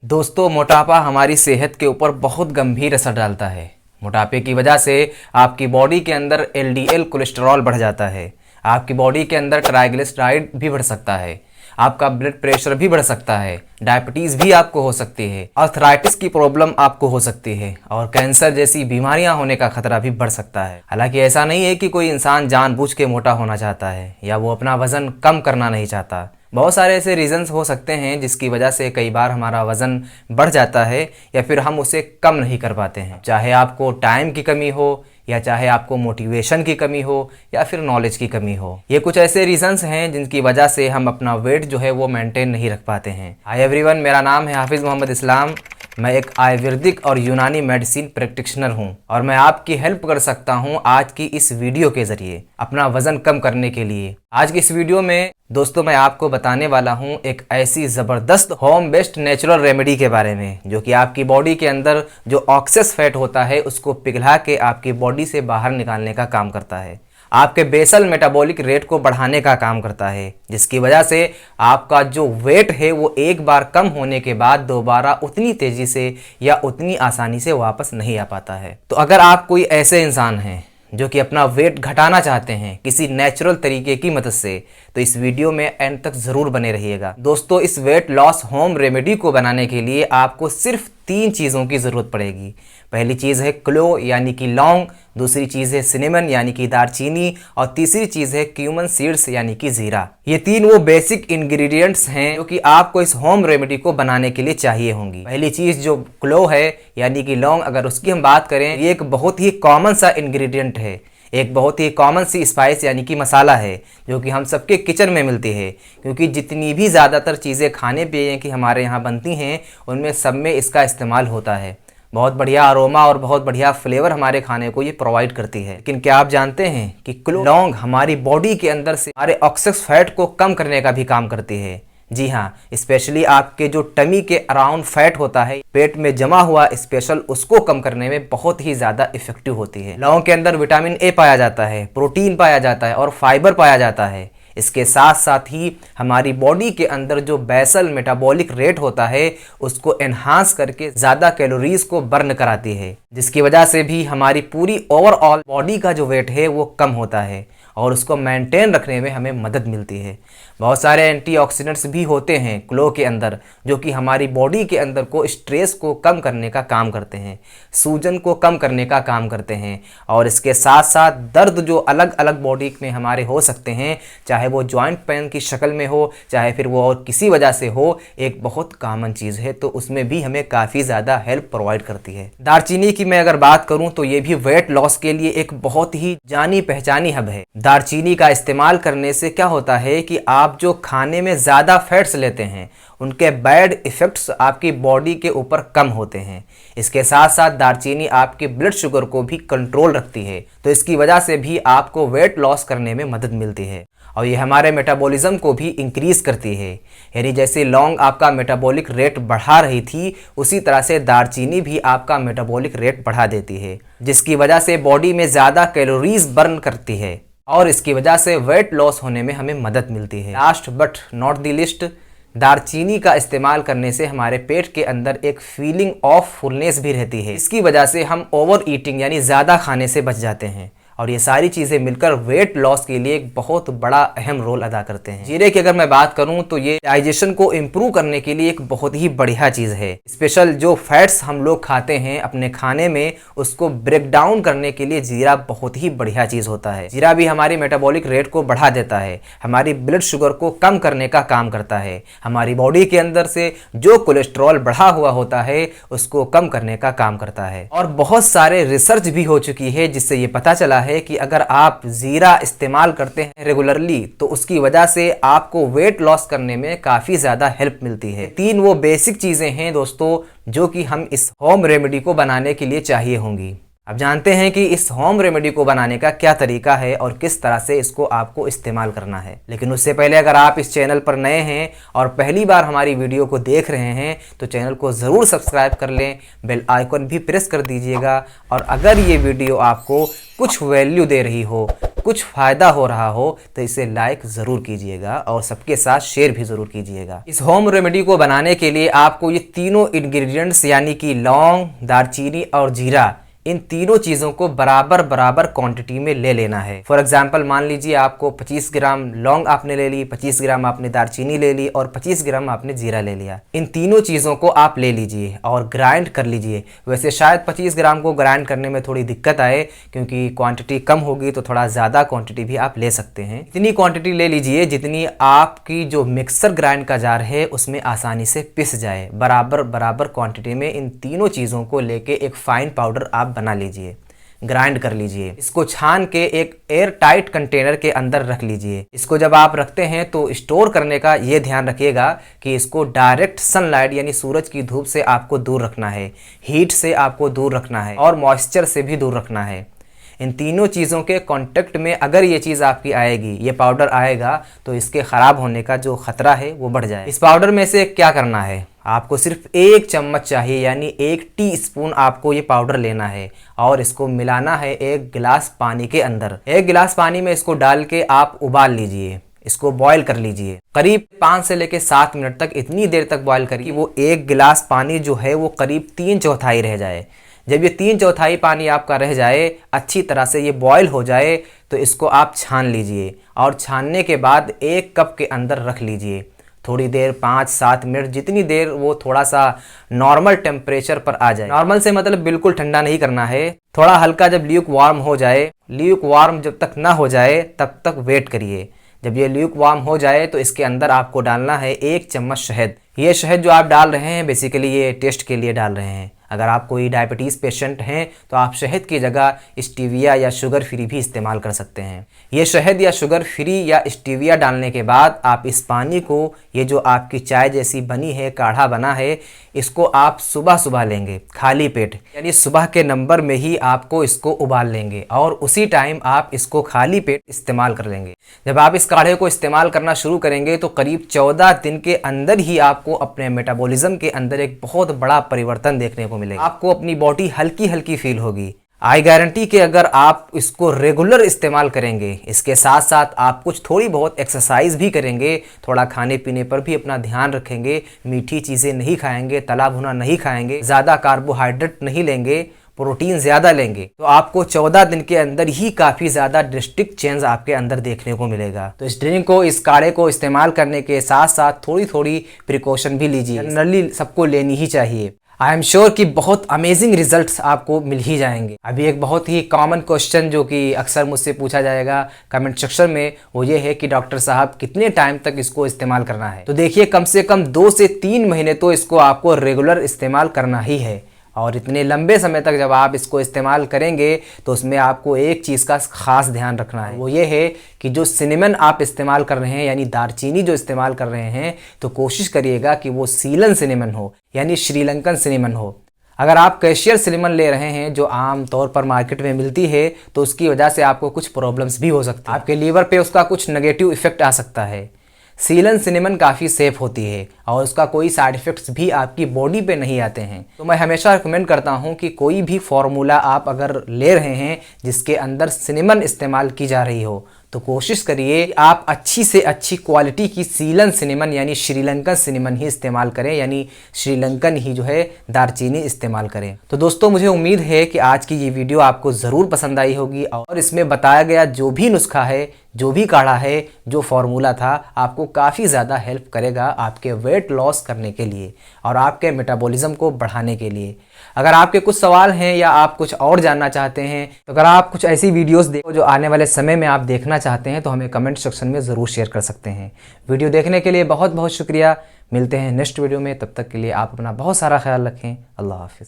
दोस्तों, मोटापा हमारी सेहत के ऊपर बहुत गंभीर असर डालता है। मोटापे की वजह से आपकी बॉडी के अंदर एलडीएल कोलेस्ट्रॉल बढ़ जाता है। आपकी बॉडी के अंदर ट्राइग्लिसराइड भी बढ़ सकता है। आपका ब्लड प्रेशर भी बढ़ सकता है। डायबिटीज़ भी आपको हो सकती है। आर्थराइटिस की प्रॉब्लम आपको हो सकती है और कैंसर जैसी बीमारियां होने का खतरा भी बढ़ सकता है। हालांकि ऐसा नहीं है कि कोई इंसान जानबूझ के मोटा होना चाहता है या वो अपना वजन कम करना नहीं चाहता। बहुत सारे ऐसे रीजंस हो सकते हैं जिसकी वजह से कई बार हमारा वज़न बढ़ जाता है या फिर हम उसे कम नहीं कर पाते हैं। चाहे आपको टाइम की कमी हो या चाहे आपको मोटिवेशन की कमी हो या फिर नॉलेज की कमी हो। ये कुछ ऐसे रीजंस हैं जिनकी वजह से हम अपना वेट जो है वो मेंटेन नहीं रख पाते हैं। हाय एवरीवन, मेरा नाम है हाफिज़ मोहम्मद इस्लाम। मैं एक आयुर्वेदिक और यूनानी मेडिसिन प्रैक्टिशनर हूं और मैं आपकी हेल्प कर सकता हूं आज की इस वीडियो के ज़रिए अपना वज़न कम करने के लिए। आज की इस वीडियो में दोस्तों मैं आपको बताने वाला हूं एक ऐसी ज़बरदस्त होम बेस्ड नेचुरल रेमेडी के बारे में जो कि आपकी बॉडी के अंदर जो ऑक्सेस फैट होता है उसको पिघला के आपकी बॉडी से बाहर निकालने का काम करता है। आपके बेसल मेटाबॉलिक रेट को बढ़ाने का काम करता है, जिसकी वजह से आपका जो वेट है वो एक बार कम होने के बाद दोबारा उतनी तेज़ी से या उतनी आसानी से वापस नहीं आ पाता है। तो अगर आप कोई ऐसे इंसान हैं जो कि अपना वेट घटाना चाहते हैं किसी नेचुरल तरीके की मदद से, तो इस वीडियो में एंड तक ज़रूर बने रहिएगा। दोस्तों, इस वेट लॉस होम रेमेडी को बनाने के लिए आपको सिर्फ 3 चीज़ों की ज़रूरत पड़ेगी। पहली चीज़ है क्लो यानी कि लौंग, दूसरी चीज़ है सिनेमन यानी कि दालचीनी और तीसरी चीज़ है क्यूमन सीड्स यानी कि जीरा। ये 3 वो बेसिक इंग्रेडिएंट्स हैं जो कि आपको इस होम रेमेडी को बनाने के लिए चाहिए होंगी। पहली चीज़ जो क्लो है यानी कि लौंग, अगर उसकी हम बात करें, ये एक बहुत ही कॉमन सा इंग्रेडिएंट है, एक बहुत ही कॉमन सी स्पाइस यानी कि मसाला है जो कि हम सबके किचन में मिलती है। क्योंकि जितनी भी ज़्यादातर चीज़ें खाने पीने की हमारे यहाँ बनती हैं उनमें सब में इसका इस्तेमाल होता है। बहुत बढ़िया अरोमा और बहुत बढ़िया फ्लेवर हमारे खाने को ये प्रोवाइड करती है। लेकिन क्या आप जानते हैं कि लौंग हमारी बॉडी के अंदर से हमारे ऑक्सेस फैट को कम करने का भी काम करती है। जी हाँ, स्पेशली आपके जो टमी के अराउंड फैट होता है, पेट में जमा हुआ स्पेशल, उसको कम करने में बहुत ही ज़्यादा इफेक्टिव होती है। लौंग के अंदर विटामिन ए पाया जाता है, प्रोटीन पाया जाता है और फाइबर पाया जाता है। इसके साथ साथ ही हमारी बॉडी के अंदर जो बेसल मेटाबॉलिक रेट होता है उसको एनहांस करके ज़्यादा कैलोरीज को बर्न कराती है, जिसकी वजह से भी हमारी पूरी ओवरऑल बॉडी का जो वेट है वो कम होता है और उसको मेंटेन रखने में हमें मदद मिलती है। बहुत सारे एंटीऑक्सीडेंट्स भी होते हैं क्लो के अंदर जो कि हमारी बॉडी के अंदर को स्ट्रेस को कम करने का काम करते हैं, सूजन को कम करने का काम करते हैं और इसके साथ साथ दर्द जो अलग अलग बॉडी में हमारे हो सकते हैं, चाहे वो जॉइंट पेन की शक्ल में हो चाहे फिर वो और किसी वजह से हो, एक बहुत कॉमन चीज़ है, तो उसमें भी हमें काफ़ी ज़्यादा हेल्प प्रोवाइड करती है। दालचीनी की मैं अगर बात करूँ तो ये भी वेट लॉस के लिए एक बहुत ही जानी पहचानी हब है। दालचीनी का इस्तेमाल करने से क्या होता है कि आप जो खाने में ज़्यादा फैट्स लेते हैं उनके बैड इफ़ेक्ट्स आपकी बॉडी के ऊपर कम होते हैं। इसके साथ साथ दालचीनी आपके ब्लड शुगर को भी कंट्रोल रखती है, तो इसकी वजह से भी आपको वेट लॉस करने में मदद मिलती है और ये हमारे मेटाबॉलिज्म को भी इंक्रीज़ करती है। यानी जैसे लौंग आपका मेटाबॉलिक रेट बढ़ा रही थी, उसी तरह से दालचीनी भी आपका मेटाबॉलिक रेट बढ़ा देती है, जिसकी वजह से बॉडी में ज़्यादा कैलोरीज बर्न करती है और इसकी वजह से वेट लॉस होने में हमें मदद मिलती है। Last but not the list, दालचीनी का इस्तेमाल करने से हमारे पेट के अंदर एक फीलिंग ऑफ फुलनेस भी रहती है। इसकी वजह से हम ओवर ईटिंग यानी ज़्यादा खाने से बच जाते हैं और ये सारी चीज़ें मिलकर वेट लॉस के लिए एक बहुत बड़ा अहम रोल अदा करते हैं। जीरे की अगर मैं बात करूं तो ये डाइजेशन को इम्प्रूव करने के लिए एक बहुत ही बढ़िया चीज़ है। स्पेशल जो फैट्स हम लोग खाते हैं अपने खाने में, उसको ब्रेक डाउन करने के लिए जीरा बहुत ही बढ़िया चीज़ होता है। जीरा भी हमारी मेटाबॉलिक रेट को बढ़ा देता है, हमारी ब्लड शुगर को कम करने का काम करता है, हमारी बॉडी के अंदर से जो कोलेस्ट्रॉल बढ़ा हुआ होता है उसको कम करने का काम करता है। और बहुत सारे रिसर्च भी हो चुकी है जिससे ये पता चला है कि अगर आप जीरा इस्तेमाल करते हैं रेगुलरली तो उसकी वजह से आपको वेट लॉस करने में काफ़ी ज़्यादा हेल्प मिलती है। 3 वो बेसिक चीज़ें हैं दोस्तों जो कि हम इस होम रेमेडी को बनाने के लिए चाहिए होंगी। अब जानते हैं कि इस होम रेमेडी को बनाने का क्या तरीका है और किस तरह से इसको आपको इस्तेमाल करना है। लेकिन उससे पहले अगर आप इस चैनल पर नए हैं और पहली बार हमारी वीडियो को देख रहे हैं तो चैनल को ज़रूर सब्सक्राइब कर लें, बेल आइकन भी प्रेस कर दीजिएगा और अगर ये वीडियो आपको कुछ वैल्यू दे रही हो कुछ फ़ायदा हो रहा हो तो इसे लाइक ज़रूर कीजिएगा और सबके साथ शेयर भी ज़रूर कीजिएगा। इस होम रेमेडी को बनाने के लिए आपको ये तीनों इंग्रेडिएंट्स यानी कि लौंग, दालचीनी और जीरा, इन तीनों चीज़ों को बराबर बराबर क्वांटिटी में ले लेना है। फॉर एग्जांपल मान लीजिए आपको 25 ग्राम लौंग आपने ले ली, 25 ग्राम आपने दालचीनी ले ली और 25 ग्राम आपने जीरा ले लिया। इन तीनों चीज़ों को आप ले लीजिए और ग्राइंड कर लीजिए। वैसे शायद 25 ग्राम को ग्राइंड करने में थोड़ी दिक्कत आए, क्योंकि क्वांटिटी कम होगी तो थोड़ा ज़्यादा क्वांटिटी भी आप ले सकते हैं। इतनी क्वांटिटी ले लीजिए जितनी आपकी जो मिक्सर ग्राइंड का जार है उसमें आसानी से पिस जाए। बराबर बराबर क्वांटिटी में इन तीनों चीज़ों को लेके एक फाइन पाउडर आप बना लीजिए, ग्राइंड कर लीजिए। इसको छान के एक एयर टाइट कंटेनर के अंदर रख लीजिए। इसको जब आप रखते हैं तो स्टोर करने का ये ध्यान रखिएगा कि इसको डायरेक्ट सनलाइट यानी सूरज की धूप से आपको दूर रखना है, हीट से आपको दूर रखना है और मॉइस्चर से भी दूर रखना है। इन तीनों चीज़ों के कांटेक्ट में अगर ये चीज़ आपकी आएगी, ये पाउडर आएगा, तो इसके ख़राब होने का जो ख़तरा है वो बढ़ जाए। इस पाउडर में से क्या करना है, आपको सिर्फ 1 चम्मच चाहिए यानी 1 टीस्पून आपको ये पाउडर लेना है और इसको मिलाना है 1 गिलास पानी के अंदर। 1 गिलास पानी में इसको डाल के आप उबाल लीजिए, इसको बॉईल कर लीजिए करीब 5 से लेकर 7 मिनट तक। इतनी देर तक बॉईल करिए वो 1 गिलास पानी जो है वो करीब 3/4 रह जाए। जब ये 3/4 पानी आपका रह जाए, अच्छी तरह से ये बॉईल हो जाए, तो इसको आप छान लीजिए और छानने के बाद 1 कप के अंदर रख लीजिए। थोड़ी देर 5-7 मिनट, जितनी देर वो थोड़ा सा नॉर्मल टेम्परेचर पर आ जाए। नॉर्मल से मतलब बिल्कुल ठंडा नहीं करना है, थोड़ा हल्का जब ल्यूक वार्म हो जाए। ल्यूक वार्म जब तक ना हो जाए तब तक वेट करिए। जब ये ल्यूक वार्म हो जाए तो इसके अंदर आपको डालना है 1 चम्मच शहद। ये शहद जो आप डाल रहे हैं बेसिकली ये टेस्ट के लिए डाल रहे हैं। अगर आप कोई डायबिटीज़ पेशेंट हैं तो आप शहद की जगह स्टीविया या शुगर फ्री भी इस्तेमाल कर सकते हैं। ये शहद या शुगर फ्री या स्टीविया डालने के बाद आप इस पानी को, ये जो आपकी चाय जैसी बनी है, काढ़ा बना है, इसको आप सुबह सुबह लेंगे खाली पेट, यानी सुबह के नंबर में ही आपको इसको उबाल लेंगे और उसी टाइम आप इसको खाली पेट इस्तेमाल कर लेंगे। जब आप इस काढ़े को इस्तेमाल करना शुरू करेंगे तो करीब 14 दिन के अंदर ही आपको अपने मेटाबॉलिज्म के अंदर एक बहुत बड़ा परिवर्तन देखने को मिलेगा। आपको अपनी बॉडी हल्की हल्की फील होगी। आई गारंटी कि अगर आप इसको रेगुलर इस्तेमाल करेंगे, इसके साथ साथ आप कुछ थोड़ी बहुत एक्सरसाइज भी करेंगे, थोड़ा खाने पीने पर भी अपना ध्यान रखेंगे, मीठी चीज़ें नहीं खाएंगे, तला भुना नहीं खाएंगे, ज़्यादा कार्बोहाइड्रेट नहीं लेंगे, प्रोटीन ज़्यादा लेंगे, तो आपको 14 दिन के अंदर ही काफ़ी ज़्यादा ड्रास्टिक चेंज आपके अंदर देखने को मिलेगा। तो इस ड्रिंक को, इस काढ़े को इस्तेमाल करने के साथ साथ थोड़ी थोड़ी प्रिकॉशन भी लीजिए। जनरली सबको लेनी ही चाहिए। आई एम श्योर कि बहुत अमेजिंग रिजल्ट्स आपको मिल ही जाएंगे। अभी एक बहुत ही कॉमन क्वेश्चन जो कि अक्सर मुझसे पूछा जाएगा कमेंट सेक्शन में, वो ये है कि डॉक्टर साहब कितने टाइम तक इसको इस्तेमाल करना है। तो देखिए, कम से कम 2 से 3 महीने तो इसको आपको रेगुलर इस्तेमाल करना ही है। और इतने लंबे समय तक जब आप इसको इस्तेमाल करेंगे तो उसमें आपको एक चीज़ का खास ध्यान रखना है, वो ये है कि जो सिनेमन आप इस्तेमाल कर रहे हैं यानी दालचीनी जो इस्तेमाल कर रहे हैं, तो कोशिश करिएगा कि वो सीलन सिनेमन हो यानी श्रीलंकन सिनेमन हो। अगर आप कैशियर सिनेमन ले रहे हैं जो आम तौर पर मार्केट में मिलती है तो उसकी वजह से आपको कुछ प्रॉब्लम्स भी हो सकती है, आपके लीवर पे उसका कुछ नेगेटिव इफेक्ट आ सकता है। सीलन सिनेमन काफ़ी सेफ होती है और उसका कोई साइड इफ़ेक्ट्स भी आपकी बॉडी पे नहीं आते हैं। तो मैं हमेशा रिकमेंड करता हूं कि कोई भी फार्मूला आप अगर ले रहे हैं जिसके अंदर सिनेमन इस्तेमाल की जा रही हो, तो कोशिश करिए आप अच्छी से अच्छी क्वालिटी की सीलन सिनेमन यानी श्रीलंकन सिनेमन ही इस्तेमाल करें, यानी श्रीलंकन ही जो है दालचीनी इस्तेमाल करें। तो दोस्तों, मुझे उम्मीद है कि आज की ये वीडियो आपको ज़रूर पसंद आई होगी और इसमें बताया गया जो भी नुस्खा है, जो भी काढ़ा है, जो फार्मूला था, आपको काफ़ी ज़्यादा हेल्प करेगा आपके वेट लॉस करने के लिए और आपके मेटाबॉलिज्म को बढ़ाने के लिए। अगर आपके कुछ सवाल हैं या आप कुछ और जानना चाहते हैं, तो अगर आप कुछ ऐसी वीडियोस देखो जो आने वाले समय में आप देखना चाहते हैं, तो हमें कमेंट सेक्शन में ज़रूर शेयर कर सकते हैं। वीडियो देखने के लिए बहुत बहुत शुक्रिया। मिलते हैं नेक्स्ट वीडियो में, तब तक के लिए आप अपना बहुत सारा ख्याल रखें। अल्लाह हाफिज़।